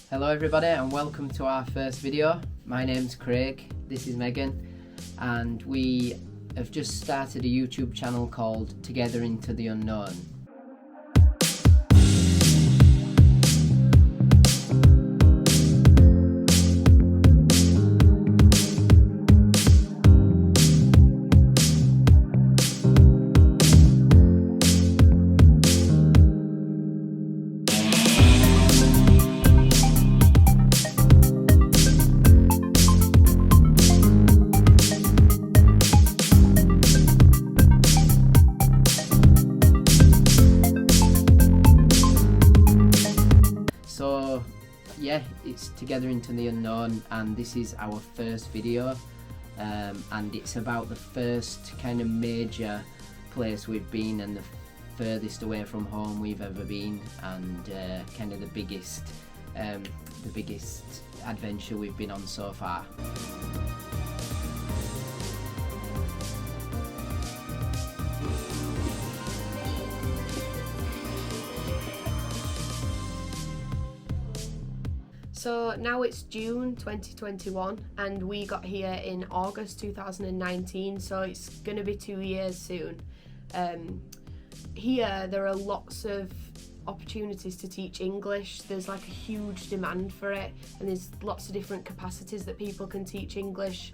Hello everybody and welcome to our first video. My name's Craig, this is Megan, and we have just started a YouTube channel called Together Into the Unknown. So yeah, it's Together Into the Unknown, and this is our first video, and it's about the first kind of major place we've been and the furthest away from home we've ever been, and kind of the biggest adventure we've been on so far. So now it's June 2021 and we got here in August 2019, so it's going to be 2 years soon. Here there are lots of opportunities to teach English. There's like a huge demand for it, and there's lots of different capacities that people can teach English.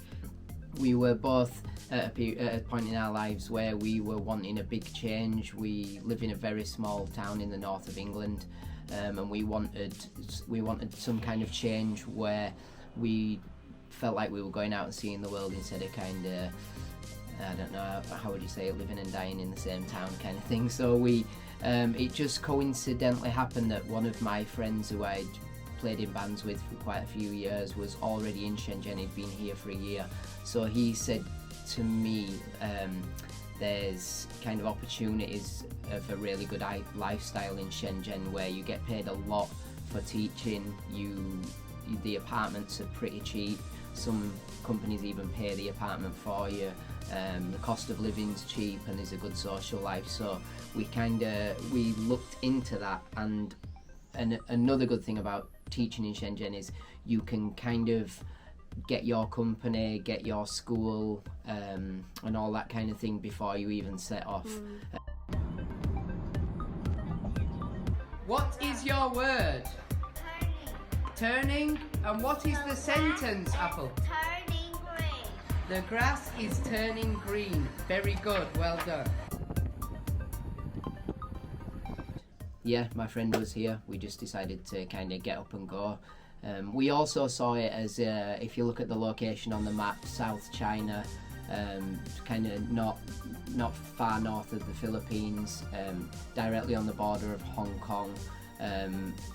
We were both at a point in our lives where we were wanting a big change. We live in a very small town in the north of England, and we wanted some kind of change where we felt like we were going out and seeing the world instead of kind of, I don't know, how would you say it, living and dying in the same town kind of thing. So it just coincidentally happened that one of my friends who I'd played in bands with for quite a few years was already in Shenzhen. He'd been here for a year, so he said to me, there's kind of opportunities of a really good lifestyle in Shenzhen where you get paid a lot for teaching. The apartments are pretty cheap. Some companies even pay the apartment for you. The cost of living's cheap, and there's a good social life. So we looked into that, and another good thing about teaching in Shenzhen is you can kind of get your company, get your school, and all that kind of thing before you even set off. What is your word? Turning. And what is the sentence, Apple? Turning green. The grass is turning green. Very good, well done. Yeah, my friend was here. We just decided to kind of get up and go. We also saw it as, if you look at the location on the map, South China, kind of not far north of the Philippines, directly on the border of Hong Kong,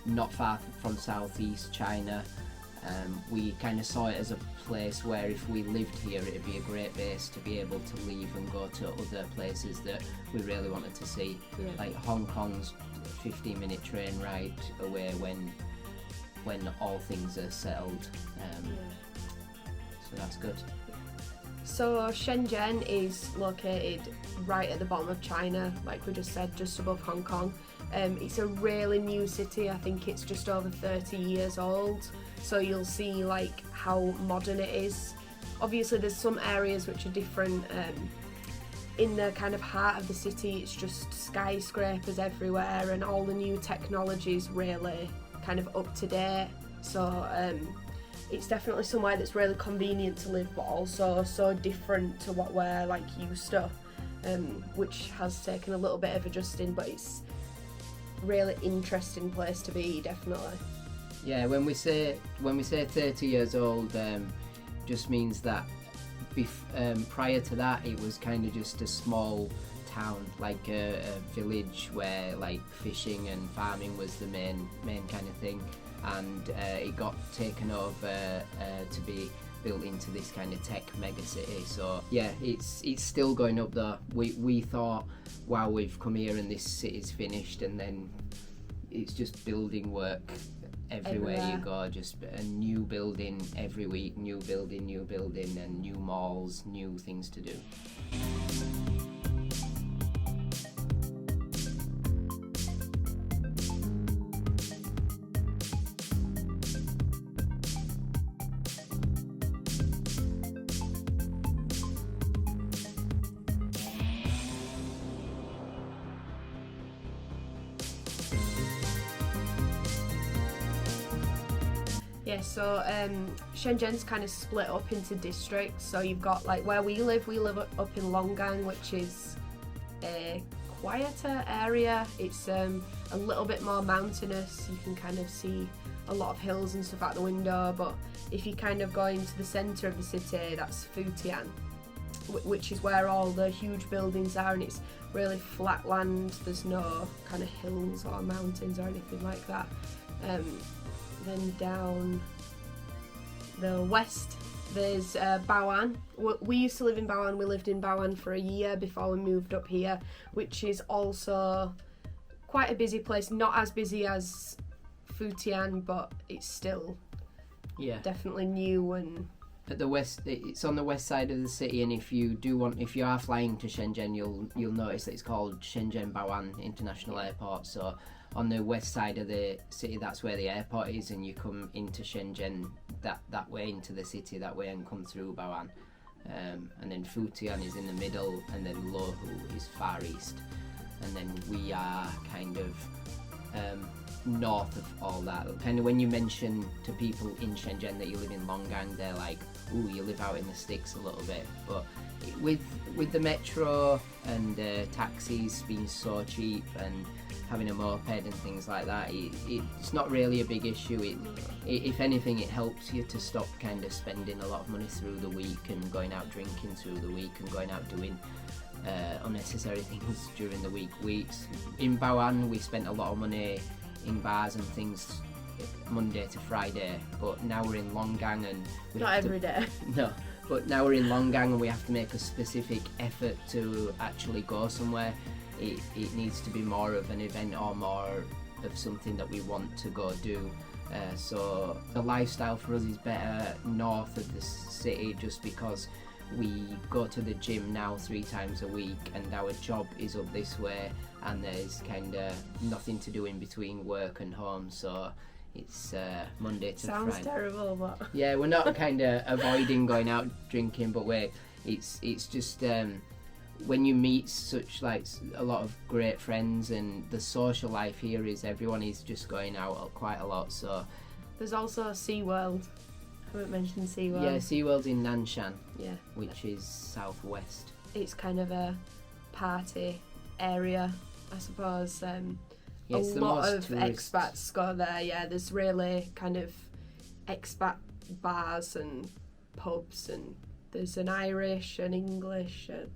not far from Southeast China. We kind of saw it as a place where if we lived here it'd be a great base to be able to leave and go to other places that we really wanted to see. Yeah. Like Hong Kong's a 15-minute train ride away when all things are settled, so that's good. So Shenzhen is located right at the bottom of China, like we just said, just above Hong Kong. It's a really new city. I think it's just over 30 years old, so you'll see like how modern it is. Obviously there's some areas which are different. In the kind of heart of the city, it's just skyscrapers everywhere, and all the new technology's really kind of up to date. So it's definitely somewhere that's really convenient to live, but also so different to what we're like used to, which has taken a little bit of adjusting, but it's really interesting place to be, definitely. Yeah, when we say 30 years old, just means that prior to that it was kind of just a small town, like a village where like fishing and farming was the main kind of thing, and it got taken over to be built into this kind of tech mega city. So yeah, it's still going up though. We thought, wow, we've come here and this city's finished, and then it's just building work everywhere you go, just a new building every week, new building, and new malls, new things to do. Yeah, so Shenzhen's kind of split up into districts. So you've got like where we live up in Longgang, which is a quieter area. It's a little bit more mountainous. You can kind of see a lot of hills and stuff out the window. But if you kind of go into the centre of the city, that's Futian, which is where all the huge buildings are, and it's really flat land. There's no kind of hills or mountains or anything like that. Then down the west there's Bao'an. We used to live in Bao'an. We lived in Bao'an for a year before we moved up here, which is also quite a busy place. Not as busy as Futian, but it's still definitely new. And at the west, it's on the west side of the city, and if you are flying to Shenzhen, you'll notice that it's called Shenzhen Bao'an International Airport. So on the west side of the city, that's where the airport is, and you come into Shenzhen that way into the city that way and come through Bao'an. And then Futian is in the middle, and then Lohu is far east, and then we are kind of north of all that. Kind of when you mention to people in Shenzhen that you live in Longgang, they're like, "Ooh, you live out in the sticks a little bit." But with the metro and taxis being so cheap and having a moped and things like that, it's not really a big issue. If anything, it helps you to stop kind of spending a lot of money through the week and going out drinking through the week and going out doing unnecessary things during the week. In Bao'an, we spent a lot of money in bars and things Monday to Friday, but now we're in Longgang and not every day. No, but now we're in Longgang and we have to make a specific effort to actually go somewhere. It needs to be more of an event or more of something that we want to go do. So the lifestyle for us is better north of the city, just because we go to the gym now 3 times a week, and our job is up this way, and there's kind of nothing to do in between work and home. So it's Monday to Friday. Sounds terrible, but yeah, we're not kind of avoiding going out drinking, but it's just when you meet such like a lot of great friends, and the social life here is everyone is just going out quite a lot. So there's also SeaWorld. I haven't mentioned SeaWorld. Yeah, SeaWorld's in Nanshan, yeah, which is southwest. It's kind of a party area, I suppose. A lot of expats go there. Yeah, there's really kind of expat bars and pubs, and there's an Irish, an English, a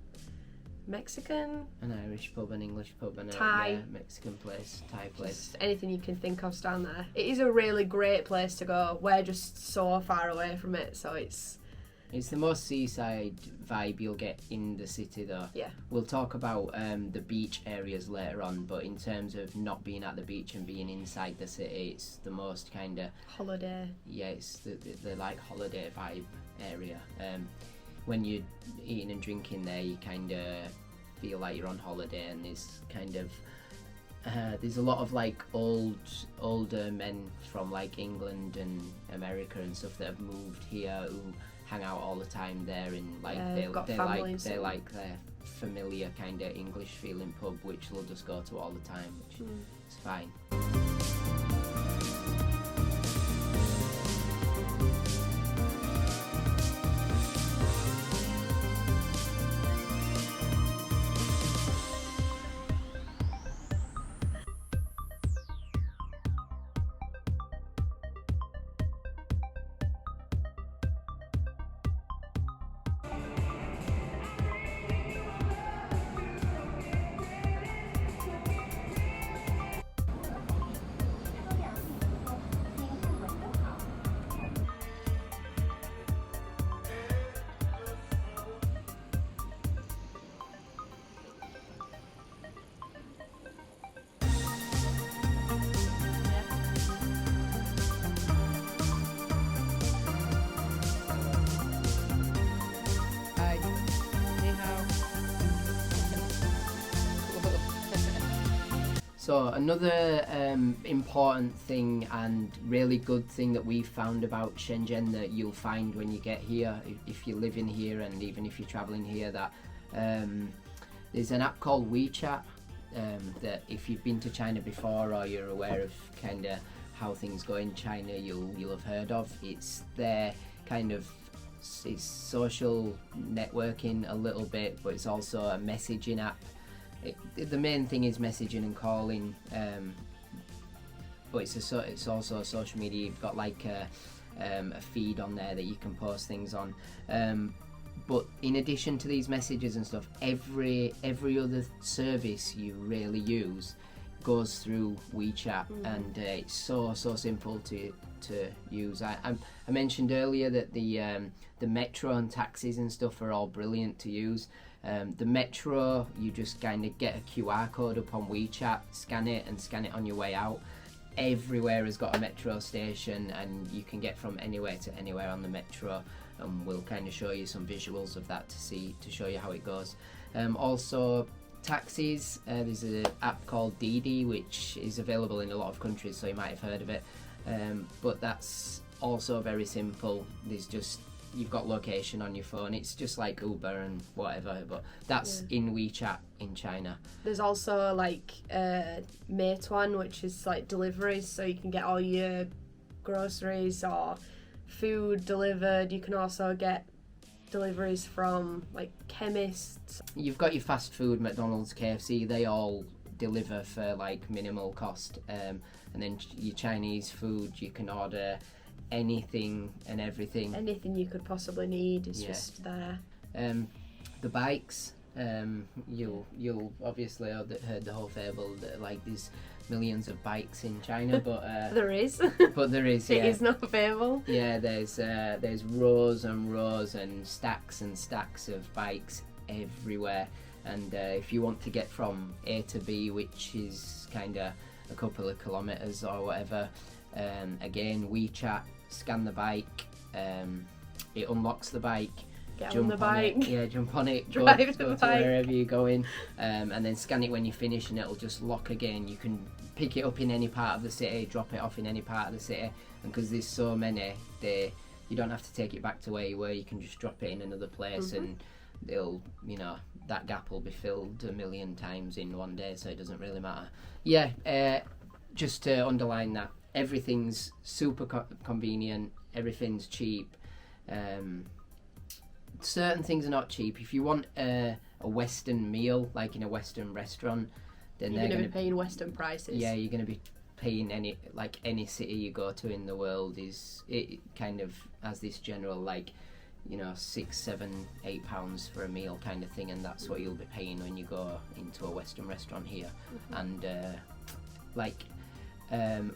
Mexican, an Irish pub, an English pub, and Thai, a Mexican place, Thai place. Just anything you can think of's down there. It is a really great place to go. We're just so far away from it, so it's the most seaside vibe you'll get in the city, though. Yeah. We'll talk about the beach areas later on, but in terms of not being at the beach and being inside the city, it's the most kind of holiday. Yeah, it's the like holiday vibe area. When you're eating and drinking there, you kind of feel like you're on holiday, and there's a lot of like older men from like England and America and stuff that have moved here who hang out all the time there, and like they're like their familiar kind of English feeling pub, which they'll just go to all the time, which is fine. So another important thing and really good thing that we found about Shenzhen that you'll find when you get here, if you're living here and even if you're traveling here, that there's an app called WeChat that if you've been to China before or you're aware of kind of how things go in China, you'll have heard of. It's their kind of, it's social networking a little bit, but it's also a messaging app. The main thing is messaging and calling, but it's also social media. You've got like a feed on there that you can post things on. But in addition to these messages and stuff, every other service you really use goes through WeChat, and it's so simple to use. I mentioned earlier that the metro and taxis and stuff are all brilliant to use. The metro, you just kind of get a QR code up on WeChat, scan it on your way out. Everywhere has got a metro station, and you can get from anywhere to anywhere on the metro, and we'll kind of show you some visuals of that to show you how it goes. Also taxis, there's an app called Didi, which is available in a lot of countries, so you might have heard of it, but that's also very simple. You've got location on your phone. It's just like Uber and whatever, but that's in WeChat in China. There's also like Meituan, which is like deliveries, so you can get all your groceries or food delivered. You can also get deliveries from like chemists. You've got your fast food, McDonald's, KFC, they all deliver for like minimal cost, and then your Chinese food, you can order anything and everything. Anything you could possibly need is just there. The bikes, you'll obviously heard the whole fable that like there's millions of bikes in China, but there is. But there is. Yeah. It is not a fable. Yeah, there's rows and rows and stacks of bikes everywhere, and if you want to get from A to B, which is kind of a couple of kilometers or whatever, again WeChat, scan the bike, it unlocks the bike, jump on the bike. Jump on it, Drive go to wherever you're going, and then scan it when you finish, and it'll just lock again. You can pick it up in any part of the city, drop it off in any part of the city, and because there's so many, you don't have to take it back to where you were. You can just drop it in another place, and that gap will be filled 1 million times in one day, so it doesn't really matter. Just to underline that, everything's super convenient, everything's cheap. Certain things are not cheap. If you want a Western meal, like in a Western restaurant, then you're going to be paying Western prices. Yeah, you're going to be paying any city you go to in the world it kind of has this general like, £6, £7, £8 for a meal kind of thing, and that's what you'll be paying when you go into a Western restaurant here. And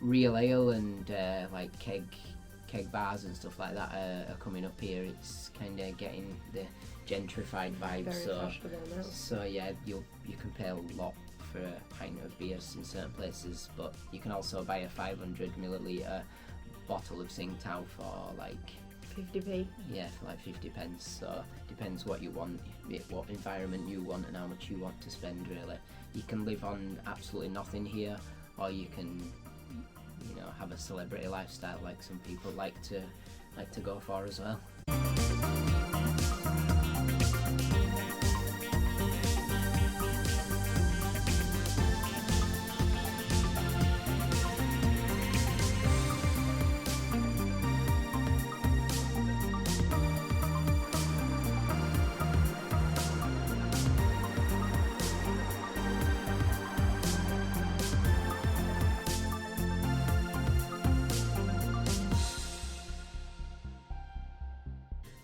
real ale and like keg bars and stuff like that are coming up here. It's kind of getting the gentrified vibe. Very fashionable now. So yeah, you can pay a lot for a pint of beers in certain places, but you can also buy a 500 milliliter bottle of Tsingtao for like 50p. Yeah, for like 50 pence. So depends what you want, what environment you want, and how much you want to spend. Really, you can live on absolutely nothing here, or you can have a celebrity lifestyle like some people like to go for as well.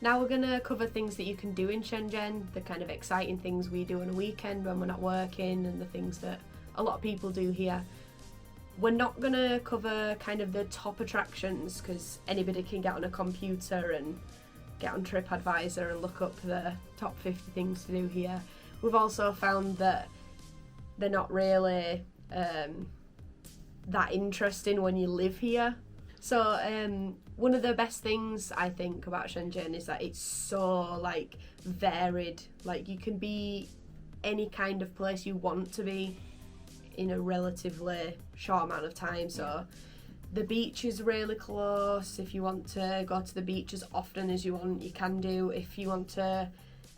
Now we're going to cover things that you can do in Shenzhen, the kind of exciting things we do on a weekend when we're not working, and the things that a lot of people do here. We're not going to cover kind of the top attractions, because anybody can get on a computer and get on TripAdvisor and look up the top 50 things to do here. We've also found that they're not really that interesting when you live here. So one of the best things I think about Shenzhen is that it's so like varied. Like you can be any kind of place you want to be in a relatively short amount of time. So the beach is really close. If you want to go to the beach as often as you want, you can do. If you want to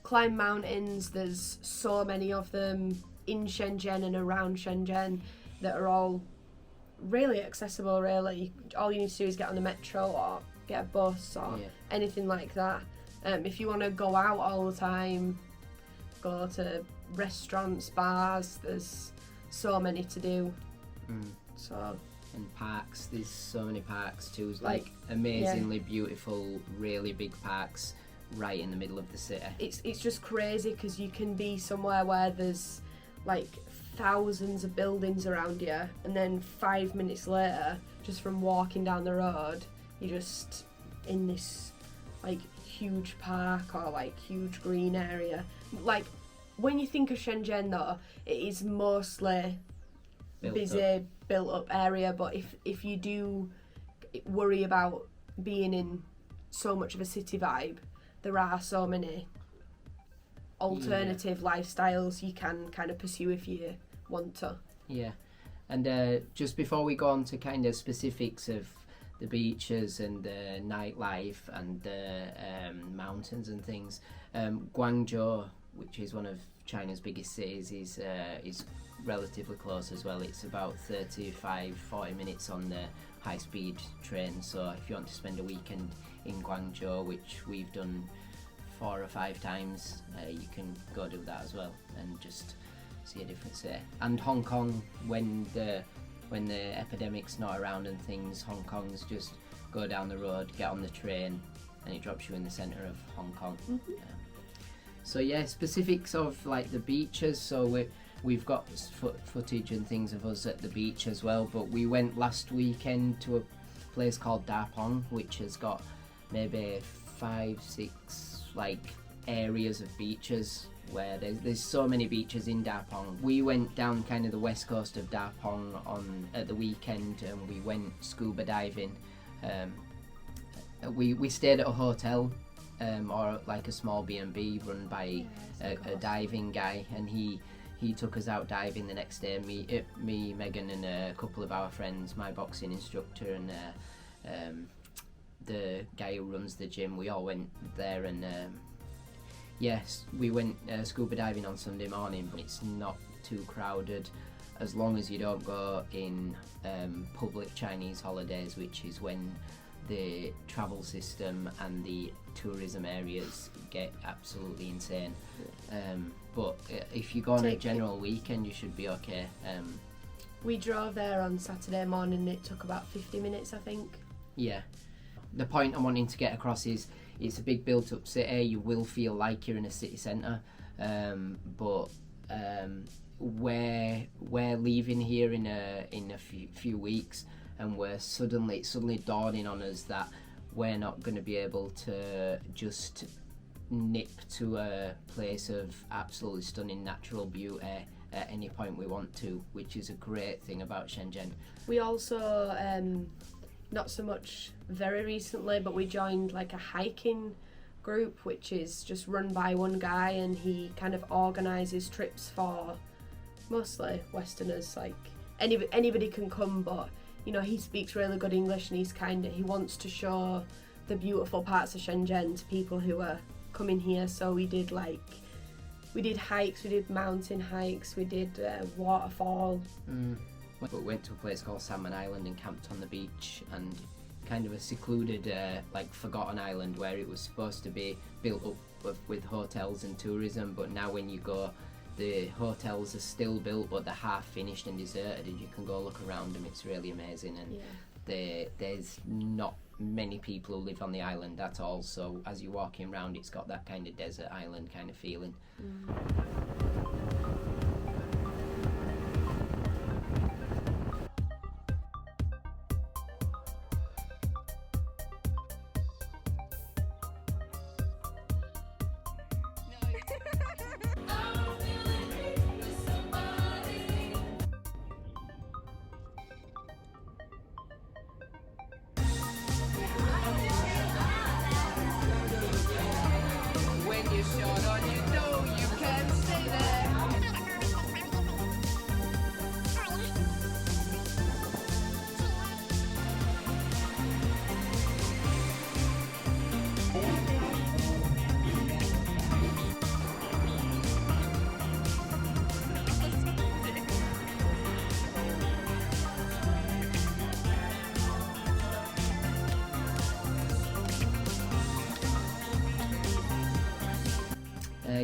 climb mountains, there's so many of them in Shenzhen and around Shenzhen that are all really accessible. Really, all you need to do is get on the metro or get a bus or anything like that. If you want to go out all the time, go to restaurants, bars, there's so many to do. So, and parks, there's so many parks too, like amazingly beautiful, really big parks right in the middle of the city. It's just crazy because you can be somewhere where there's like thousands of buildings around you, and then 5 minutes later, just from walking down the road, you're just in this like huge park or like huge green area. Like when you think of Shenzhen though, it is mostly built up area, but if you do worry about being in so much of a city vibe, there are so many alternative lifestyles you can kind of pursue if you want to. Yeah, and just before we go on to kind of specifics of the beaches and the nightlife and the mountains and things, Guangzhou, which is one of China's biggest cities, is relatively close as well. It's about 35-40 minutes on the high-speed train, so if you want to spend a weekend in Guangzhou, which we've done 4 or 5 times, you can go do that as well and just see a different city. And Hong Kong, when the epidemic's not around and things, Hong Kong's just go down the road, get on the train, and it drops you in the centre of Hong Kong. So yeah, specifics of like the beaches. So we've got footage and things of us at the beach as well. But we went last weekend to a place called Da Pong, which has got maybe 5-6 like areas of beaches where there's so many beaches in Da Pong. We went down kind of the west coast of Da Pong at the weekend, and we went scuba diving. We stayed at a hotel or like a small B&B run by a diving guy, and he took us out diving the next day. Me, Megan, and a couple of our friends, my boxing instructor and the guy who runs the gym. We all went there, and yes, we went scuba diving on Sunday morning, but it's not too crowded as long as you don't go in public Chinese holidays, which is when the travel system and the tourism areas get absolutely insane. But if you go on a general weekend, you should be okay. We drove there on Saturday morning. It took about 50 minutes, I think. Yeah. The point I'm wanting to get across is it's a big built-up city. You will feel like you're in a city centre, but we're leaving here in a few weeks, and we're suddenly dawning on us that we're not going to be able to just nip to a place of absolutely stunning natural beauty at any point we want to, which is a great thing about Shenzhen. We also, not so much very recently, but we joined like a hiking group, which is just run by one guy, and he kind of organises trips for mostly Westerners. Like anybody can come, but you know, he speaks really good English, and he wants to show the beautiful parts of Shenzhen to people who are coming here. So we did hikes, we did mountain hikes, we did waterfall. We went to a place called Salmon Island and camped on the beach, and kind of a secluded, like forgotten island where it was supposed to be built up with hotels and tourism, but now when you go, the hotels are still built but they're half finished and deserted, and you can go look around them. It's really amazing, and there's not many people who live on the island at all, so as you're walking around it's got that kind of desert island kind of feeling.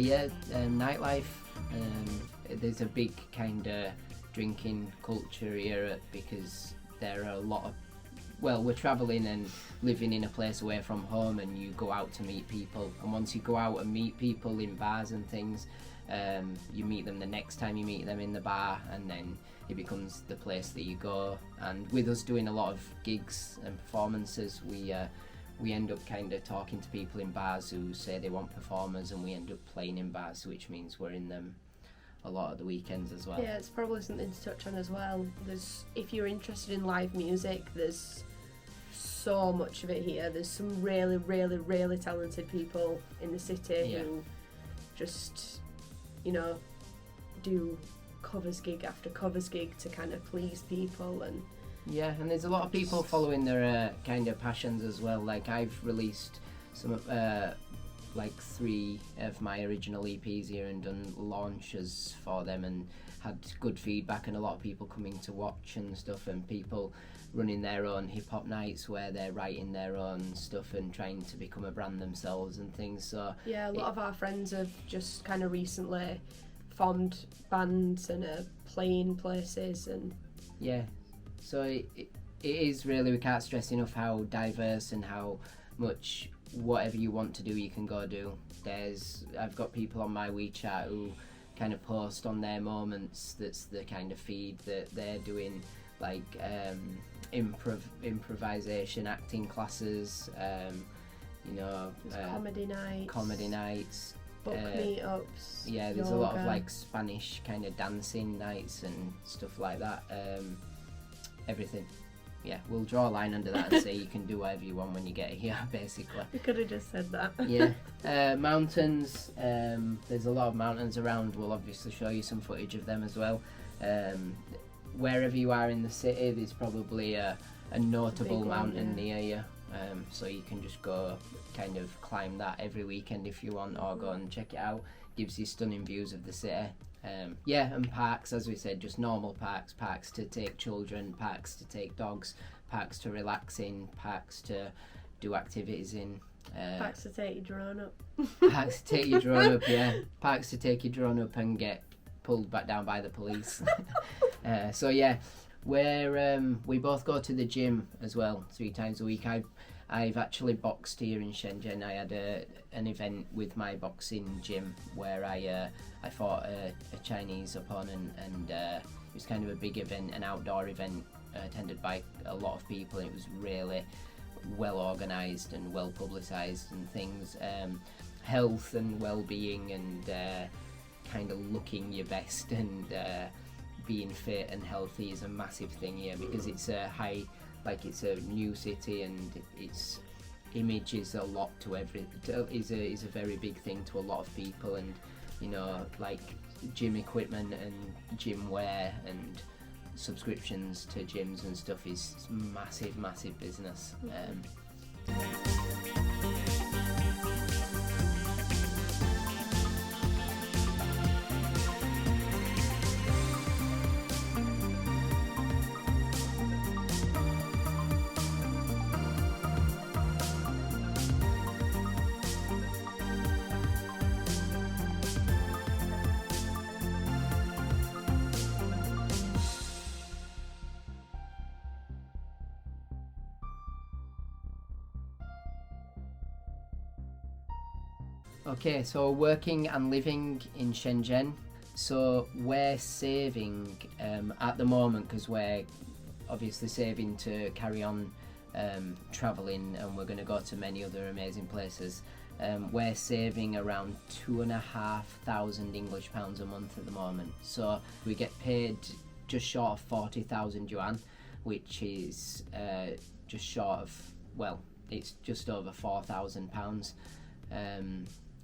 Nightlife. There's a big kind of drinking culture here because there are a lot of, we're travelling and living in a place away from home, and you go out to meet people, and once you go out and meet people in bars and things, you meet them the next time you meet them in the bar, and then it becomes the place that you go. And with us doing a lot of gigs and performances, we end up kind of talking to people in bars who say they want performers, and we end up playing in bars, which means we're in them a lot of the weekends as well. Yeah, it's probably something to touch on as well. If you're interested in live music, there's so much of it here. There's some really, really, really talented people in the city who just, do covers gig after covers gig to kind of please people. And there's a lot of people following their kind of passions as well. Like, I've released some 3 of my original EPs here and done launches for them and had good feedback, and a lot of people coming to watch and stuff, and people running their own hip-hop nights where they're writing their own stuff and trying to become a brand themselves and things. So a lot of our friends have just kind of recently formed bands and are playing places. And so it is really, we can't stress enough how diverse and how much whatever you want to do you can go do. I've got people on my WeChat who kind of post on their moments. That's the kind of feed that they're doing, like improvisation, acting classes, comedy nights, book meetups. There's yoga. a lot of like Spanish kind of dancing nights and stuff like that. Everything. Yeah, we'll draw a line under that and say you can do whatever you want when you get here, basically. We could have just said that. Mountains. There's a lot of mountains around. We'll obviously show you some footage of them as well. Wherever you are in the city, there's probably a notable mountain near you. So you can just go kind of climb that every weekend if you want, or go and check it out. Gives you stunning views of the city. And parks, as we said, just normal parks to take children, parks to take dogs, parks to relax in, parks to do activities in. Parks to take your drone up. Parks to take your drone up, Parks to take your drone up and get pulled back down by the police. We both go to the gym as well 3 times a week. I've actually boxed here in Shenzhen. I had an event with my boxing gym where I fought a Chinese opponent, and it was kind of a big event, an outdoor event attended by a lot of people. It was really well organised and well publicised and things. Health and well-being and kind of looking your best and being fit and healthy is a massive thing here, because it's a new city, and its image is a lot is a very big thing to a lot of people. And like gym equipment and gym wear and subscriptions to gyms and stuff is massive business. Okay, so working and living in Shenzhen. So we're saving at the moment, because we're obviously saving to carry on travelling, and we're going to go to many other amazing places. We're saving around £2,500 English pounds a month at the moment. So we get paid just short of 40,000 yuan, which is just short of, it's just over £4,000.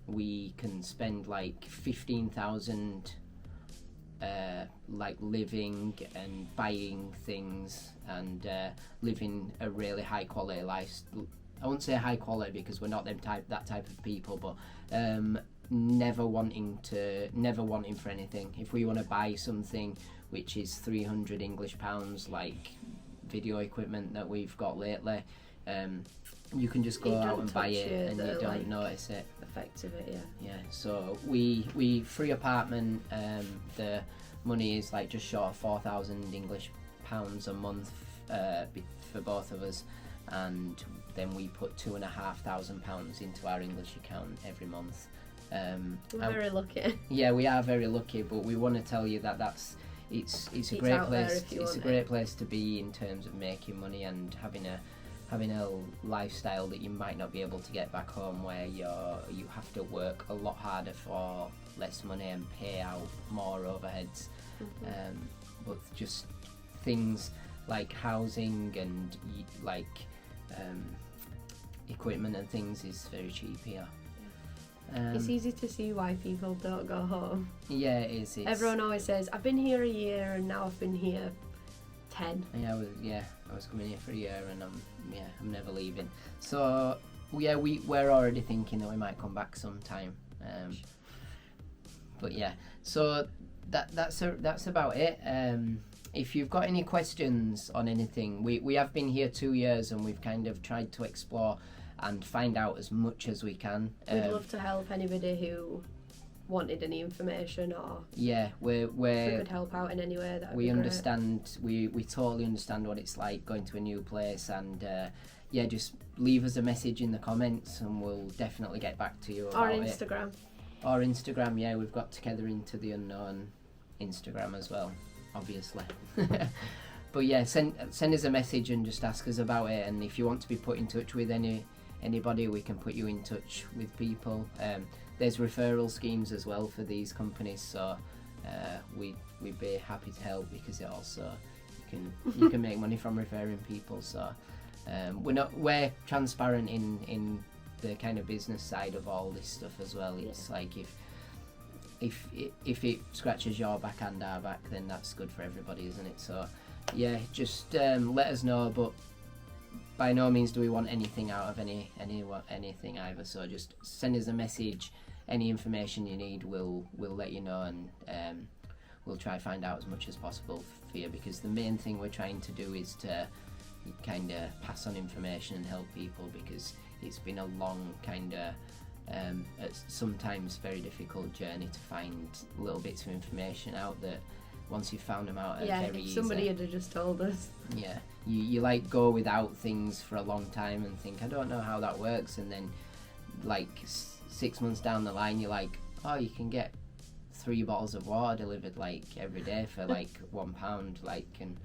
We can spend like 15,000 like living and buying things and living a really high quality life. I won't say high quality because we're not that type of people, but never wanting for anything. If we want to buy something which is 300 English pounds, like video equipment that we've got lately, you can just go It out don't and buy touch it, and the, you don't like, notice it. effect of it. Yeah, so we free apartment. The money is like just short of 4,000 English pounds a month for both of us, and then we put £2,500 into our English account every month. We're very lucky. Yeah, we are very lucky, but we want to tell you that it's a great place. It's a great place to be in terms of making money and having a lifestyle that you might not be able to get back home, where you have to work a lot harder for less money and pay out more overheads. But just things like housing and equipment and things is very cheap here. It's easy to see why people don't go home. Yeah, it is. Everyone always says, I've been here a year and now I've been here 10. I was coming here for a year, and I'm never leaving. So yeah, we're already thinking that we might come back sometime. But yeah, so that's about it. If you've got any questions on anything, we have been here 2 years, and we've kind of tried to explore and find out as much as we can. We'd love to help anybody who wanted any information, or if we could help out in any way. That we understand. We totally understand what it's like going to a new place, and just leave us a message in the comments, and we'll definitely get back to you about it. Or Instagram. Yeah, we've got Together Into the Unknown Instagram as well, obviously. But yeah, send us a message and just ask us about it. And if you want to be put in touch with anybody, we can put you in touch with people. There's referral schemes as well for these companies, so we'd be happy to help, because it also you can make money from referring people. So we're transparent in the kind of business side of all this stuff as well. It's like if it scratches your back and our back, then that's good for everybody, isn't it? So yeah, just let us know, but by no means do we want anything out of anything either. So just send us a message. Any information you need, we'll let you know, and we'll try to find out as much as possible for you, because the main thing we're trying to do is to kind of pass on information and help people, because it's been a long kind of sometimes very difficult journey to find little bits of information out that once you've found them out are very easy. Somebody had just told us. Yeah, you like go without things for a long time and think, I don't know how that works, and then like 6 months down the line you're like, oh, you can get 3 bottles of water delivered like every day for like £1, like, and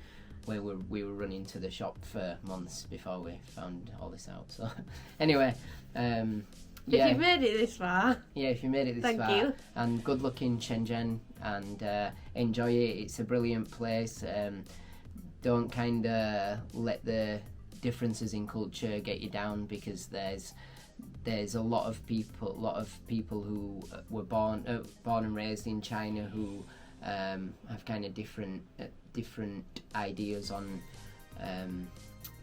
we were running to the shop for months before we found all this out. So anyway, if you've made it this far, thank you, and good luck in Shenzhen, and enjoy it. It's a brilliant place. Don't kind of let the differences in culture get you down, because there's a lot of people who were born and raised in China who have kind of different ideas on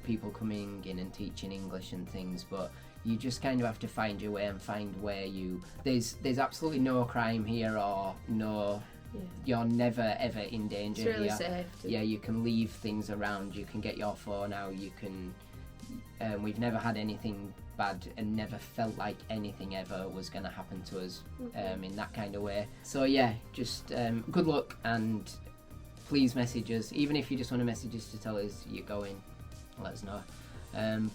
people coming in and teaching English and things, but you just kind of have to find your way and find where there's absolutely no crime here, or you're never ever in danger. It's really here. safe. Yeah, you can leave things around, you can get your phone out, you can we've never had anything bad and never felt like anything ever was going to happen to us in that kind of way. So yeah, just good luck, and please message us, even if you just want to message us to tell us you're going, let us know.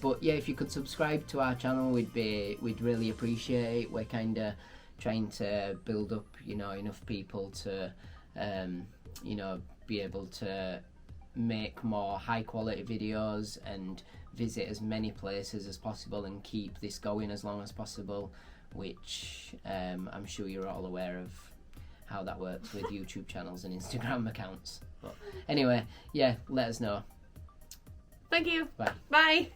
But yeah, if you could subscribe to our channel, we'd really appreciate it. We're kind of trying to build up, enough people to, be able to make more high quality videos and visit as many places as possible and keep this going as long as possible, which I'm sure you're all aware of how that works with YouTube channels and Instagram accounts. But anyway, yeah, let us know. Thank you. Bye. Bye.